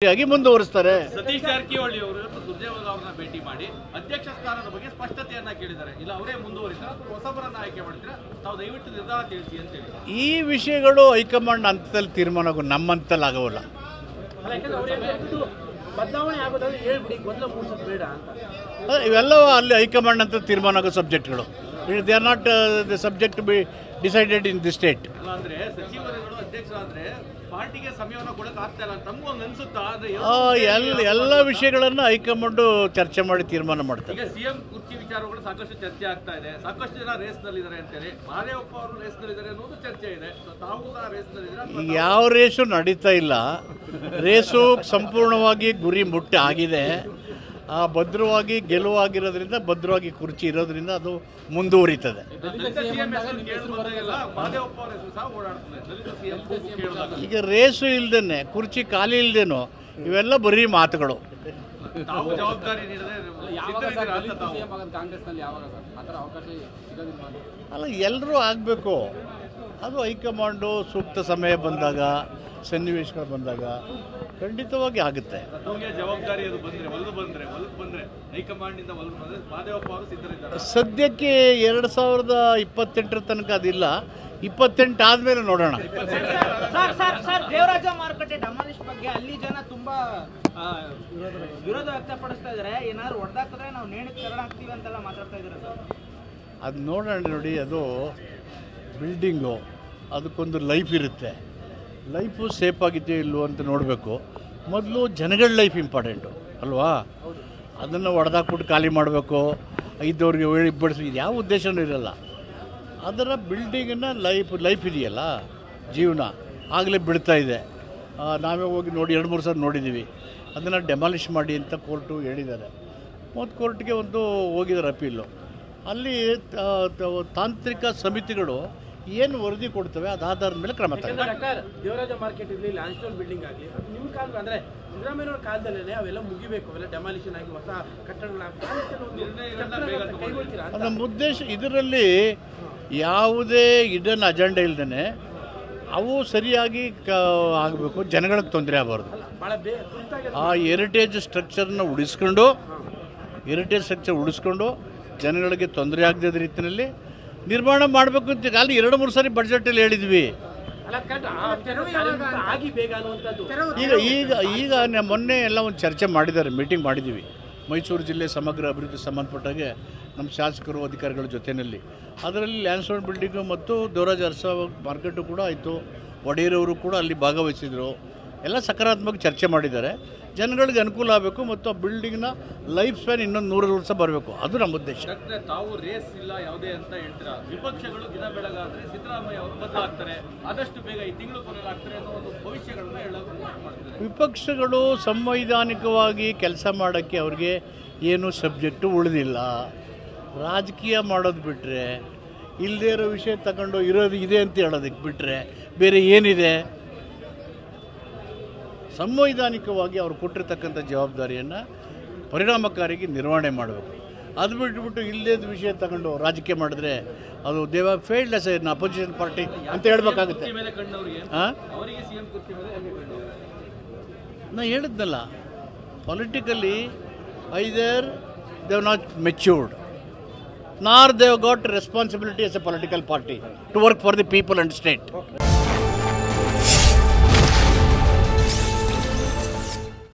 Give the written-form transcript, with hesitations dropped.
ಮುಂದುವರಿಸ್ತಾರೆ. ಸತೀಶ್ ಜಾರಕಿಹೊಳಿ ಅವರು ಸುರ್ಜೇವಾಲಾ ಅವರನ್ನ ಭೇಟಿ ಮಾಡಿ ಅಧ್ಯಕ್ಷ ಸ್ಥಾನದ ಬಗ್ಗೆ ಸ್ಪಷ್ಟತೆಯನ್ನ ಕೇಳಿದ್ದಾರೆ. ಇಲ್ಲ ಅವರೇ ಮುಂದುವರಿಸ್ತಾರೆ ಅಥವಾ ಹೊಸಬರನ್ನ ಆಯ್ಕೆ ಮಾಡ್ತಾರೆ, ತಾವು ದಯವಿಟ್ಟು ನಿರ್ಧಾರ ತಿಳಿಸಿ ಅಂತ ಹೇಳಿ. ಈ ವಿಷಯಗಳು ಹೈಕಮಾಂಡ್ ಹಂತದಲ್ಲಿ ತೀರ್ಮಾನ ನಮ್ಮ ಹಂತದಲ್ಲಿ ಆಗೋಲ್ಲ. ಬದಲಾವಣೆ ಆಗೋದಾದ್ರೆ ಹೇಳ್ಬಿಡಿ, ಗೊಂದಲ ಮೂಡಿಸೋದು ಬೇಡ ಅಂತ. ಇವೆಲ್ಲವೂ ಅಲ್ಲಿ ಹೈಕಮಾಂಡ್ ಅಂತ ತೀರ್ಮಾನ ಆಗೋ ಸಬ್ಜೆಕ್ಟ್ಗಳು. They are not the subject be decided in the state. ಅಂದ್ರೆ ಸಚಿವರುಗಳು ಅಧ್ಯಕ್ಷರಾದ್ರೆ ಪಾರ್ಟಿಗೆ ಸಮಯವನ್ನು ಕೊಡಕ್ಕೆ ಆಗ್ತಾ ಇಲ್ಲ ತಮಗೂ ಒಂದು ಅನ್ಸುತ್ತಾ? ಎಲ್ಲ ವಿಷಯಗಳನ್ನು ಹೈಕಮಾಂಡ್ ಚರ್ಚೆ ಮಾಡಿ ತೀರ್ಮಾನ ಮಾಡ್ತಾರೆ. ಈಗ ಸಿಎಂ ಕುರ್ಚಿ ವಿಚಾರಗಳು ಸಾಕಷ್ಟು ಚರ್ಚೆ ಆಗ್ತಾ ಇದೆ. ಸಾಕಷ್ಟು ಜನ ರೇಸ್ ನಲ್ಲಿದ್ದಾರೆ ಅಂತೇಳಿ, ಮಹದೇವಪ್ಪ ಅವರು ರೇಸ್ ನಲ್ಲಿದ್ದಾರೆ ಅನ್ನೋದು ಚರ್ಚೆ ಇದೆ. ತಾವು ಸಹ ರೇಸ್ ನಲ್ಲಿದ್ದಾರೆ. ಯಾವ ರೇಸು ನಡೀತಾ ಇಲ್ಲ. ರೇಸು ಸಂಪೂರ್ಣವಾಗಿ ಗುರಿ ಮುಟ್ಟಿ ಆಗಿದೆ. ಭದ್ರವಾಗಿ ಗೆಲುವಾಗಿರೋದ್ರಿಂದ, ಭದ್ರವಾಗಿ ಕುರ್ಚಿ ಇರೋದ್ರಿಂದ ಅದು ಮುಂದುವರಿತದೆ. ಈಗ ರೇಸು ಇಲ್ದೇನೆ, ಕುರ್ಚಿ ಖಾಲಿ ಇಲ್ದೇನೋ, ಇವೆಲ್ಲ ಬರೀ ಮಾತುಗಳು. ಅಲ್ಲ, ಎಲ್ಲರೂ ಆಗಬೇಕು. ಅದು ಹೈಕಮಾಂಡು ಸೂಕ್ತ ಸಮಯ ಬಂದಾಗ, ಸನ್ನಿವೇಶಗಳು ಬಂದಾಗ ಖಂಡಿತವಾಗಿ ಆಗುತ್ತೆ. ಜವಾಬ್ದಾರಿ ಅದು ಬಂದ್ರೆ ಹೈಕಮಾಂಡ್ನಿಂದ ಮಹದೇವಪ್ಪ ಅವರು ಸಿದ್ಧರಿದ್ದಾರೆ. ಸದ್ಯಕ್ಕೆ 2028 ತನಕ ಅದಿಲ್ಲ. 28 ಆದ್ಮೇಲೆ ನೋಡೋಣ. ದೇವರಾಜ ಮಾರುಕಟ್ಟೆ ಡಮಾಲಿಶ್ ಬಗ್ಗೆ ಅಲ್ಲಿ ಜನ ತುಂಬಾ ವಿರೋಧ ವ್ಯಕ್ತಪಡಿಸ್ತಾ ಇದ್ದಾರೆ. ಏನಾದ್ರು ಹೊಡೆದಾಕಿದ್ರೆ ನಾವು ನೇಣಕ್ಕೆ ಕರಣ ಹಾಕ್ತೀವಿ ಅಂತೆಲ್ಲ ಮಾತಾಡ್ತಾ ಇದ್ದಾರೆ ಸರ್. ಅದು ನೋಡೋಣ. ನೋಡಿ, ಅದು ಬಿಲ್ಡಿಂಗು, ಅದಕ್ಕೊಂದು ಲೈಫ್ ಇರುತ್ತೆ. ಲೈಫು ಸೇಫ್ ಆಗಿದೆಯೋ ಇಲ್ವೋ ಅಂತ ನೋಡಬೇಕು. ಮೊದಲು ಜನಗಳ ಲೈಫ್ ಇಂಪಾರ್ಟೆಂಟು ಅಲ್ವಾ? ಅದನ್ನು ಹೊಡೆದಾಕ್ಬಿಟ್ಟು ಖಾಲಿ ಮಾಡಬೇಕು, ಇದ್ದವ್ರಿಗೆ ಹೇಳಿ ಬಡಿಸಿ, ಇದು ಯಾವ ಉದ್ದೇಶನೂ ಇರಲ್ಲ. ಅದರ ಬಿಲ್ಡಿಂಗನ್ನು ಲೈಫ್ ಇದೆಯಲ್ಲ, ಜೀವನ ಆಗಲೇ ಬೀಳ್ತಾ ಇದೆ. ನಾವೇ ಹೋಗಿ ನೋಡಿ 2-3 ಸಲ ನೋಡಿದ್ದೀವಿ. ಅದನ್ನು ಡೆಮಾಲಿಷ್ ಮಾಡಿ ಅಂತ ಕೋರ್ಟು ಹೇಳಿದ್ದಾರೆ. ಮತ್ತು ಕೋರ್ಟ್ಗೆ ಒಂದು ಹೋಗಿದ್ದಾರೆ ಅಪೀಲು. ಅಲ್ಲಿ ತಾಂತ್ರಿಕ ಸಮಿತಿಗಳು ಏನು ವರದಿ ಕೊಡ್ತವೆ ಅದು ಆಧಾರದ ಮೇಲೆ ಕ್ರಮ ತಗೊಳ್ತಾರೆ. ದೇವರಾಜ ಮಾರ್ಕೆಟ್ ಇರಲಿ, ಲ್ಯಾಂಡ್ಸ್ಟೋನ್ ಬಿಲ್ಡಿಂಗ್ ಆಗಲಿ, ನಿಮ್ಮ ಕಾಲ ಅಂದರೆ ಸಿದ್ದರಾಮಯ್ಯವ್ರ ಕಾಲದಲ್ಲೇ ಅವೆಲ್ಲ ಮುಗಿಬೇಕು, ಅವೆಲ್ಲ ಡೆಮಾಲಿಷನ್ ಆಗಿ ಹೊಸ ಕಟ್ಟಡಗಳಾಗ್ತವೆ. ನಮ್ಮ ಉದ್ದೇಶ ಇದರಲ್ಲಿ ಯಾವುದೇ ಹಿಡನ್ ಅಜೆಂಡಾ ಇಲ್ದೇ ಅವು ಸರಿಯಾಗಿ ಆಗಬೇಕು, ಜನಗಳಿಗೆ ತೊಂದರೆ ಆಗಬಾರ್ದು. ಆ ಹೆರಿಟೇಜ್ ಸ್ಟ್ರಕ್ಚರ್ನ ಉಳಿಸ್ಕೊಂಡು ಜನಗಳಿಗೆ ತೊಂದರೆ ಆಗದ ರೀತಿಯಲ್ಲಿ ನಿರ್ಮಾಣ ಮಾಡಬೇಕು ಅಂತ ಅಲ್ಲಿ 2-3 ಸಾರಿ ಬಡ್ಜೆಟಲ್ಲಿ ಹೇಳಿದ್ವಿ. ಈಗ ಮೊನ್ನೆ ಎಲ್ಲ ಒಂದು ಚರ್ಚೆ ಮಾಡಿದ್ದಾರೆ, ಮೀಟಿಂಗ್ ಮಾಡಿದ್ದೀವಿ. ಮೈಸೂರು ಜಿಲ್ಲೆ ಸಮಗ್ರ ಅಭಿವೃದ್ಧಿ ಸಂಬಂಧಪಟ್ಟಾಗೆ ನಮ್ಮ ಶಾಸಕರು, ಅಧಿಕಾರಿಗಳ ಜೊತೆಯಲ್ಲಿ ಅದರಲ್ಲಿ ಲ್ಯಾಂಡ್ಸ್ಟೋನ್ ಬಿಲ್ಡಿಂಗು ಮತ್ತು ದೇವರಾಜ ಅರಸ ಮಾರ್ಕೆಟು ಕೂಡ ಆಯಿತು. ಒಡೆಯರವರು ಕೂಡ ಅಲ್ಲಿ ಭಾಗವಹಿಸಿದರು. ಎಲ್ಲ ಸಕಾರಾತ್ಮಕ ಚರ್ಚೆ ಮಾಡಿದ್ದಾರೆ. ಜನಗಳಿಗೆ ಅನುಕೂಲ ಆಗಬೇಕು ಮತ್ತು ಆ ಬಿಲ್ಡಿಂಗ್ನ ಲೈಫ್ ಸ್ಪ್ಯಾನ್ ಇನ್ನೊಂದು 100 ವರ್ಷ ಬರಬೇಕು. ಅದು ನಮ್ಮ ಉದ್ದೇಶ. ತಾವು ರೇಸ್ ಇಲ್ಲ ಯಾವುದೇ ಅಂತ ಹೇಳ್ತೀರಾ. ವಿಪಕ್ಷಗಳು ದಿನ ಬೆಳಗಾದ್ರೆ ಸಿದ್ದರಾಮಯ್ಯ ಅವರು ಬದಲಾಗ್ತಾರೆ, ಆದಷ್ಟು ಬೇಗ ಈ ತಿಂಗಳು ಕೊನೆಗಾಗ್ತಾರೆ ಅನ್ನೋ ಒಂದು ಭವಿಷ್ಯಗಳನ್ನ ಹೇಳೋದು ಮಾಡ್ತಾರೆ. ವಿಪಕ್ಷಗಳು ಸಂವೈಧಾನಿಕವಾಗಿ ಕೆಲಸ ಮಾಡೋಕ್ಕೆ ಅವ್ರಿಗೆ ಏನೂ ಸಬ್ಜೆಕ್ಟು ಉಳಿದಿಲ್ಲ. ರಾಜಕೀಯ ಮಾಡೋದು ಬಿಟ್ಟರೆ, ಇಲ್ಲದೇ ಇರೋ ವಿಷಯ ತಗೊಂಡು ಇರೋದು ಇದೆ ಅಂತ ಹೇಳೋದಕ್ಕೆ ಬಿಟ್ಟರೆ ಬೇರೆ ಏನಿದೆ? ಸಂವೈಧಾನಿಕವಾಗಿ ಅವ್ರು ಕೊಟ್ಟಿರ್ತಕ್ಕಂಥ ಜವಾಬ್ದಾರಿಯನ್ನು ಪರಿಣಾಮಕಾರಿಯಾಗಿ ನಿರ್ವಹಣೆ ಮಾಡಬೇಕು. ಅದು ಬಿಟ್ಟುಬಿಟ್ಟು ಇಲ್ಲದ ವಿಷಯ ತಗೊಂಡು ರಾಜಕೀಯ ಮಾಡಿದ್ರೆ ಅದು ದೇವ failed as N opposition party ಅಂತ ಹೇಳ್ಬೇಕಾಗುತ್ತೆ. ನಾ ಹೇಳಿದ್ನಲ್ಲ, politically either they have not matured nor they have got responsibility as a political party to work for the people and state.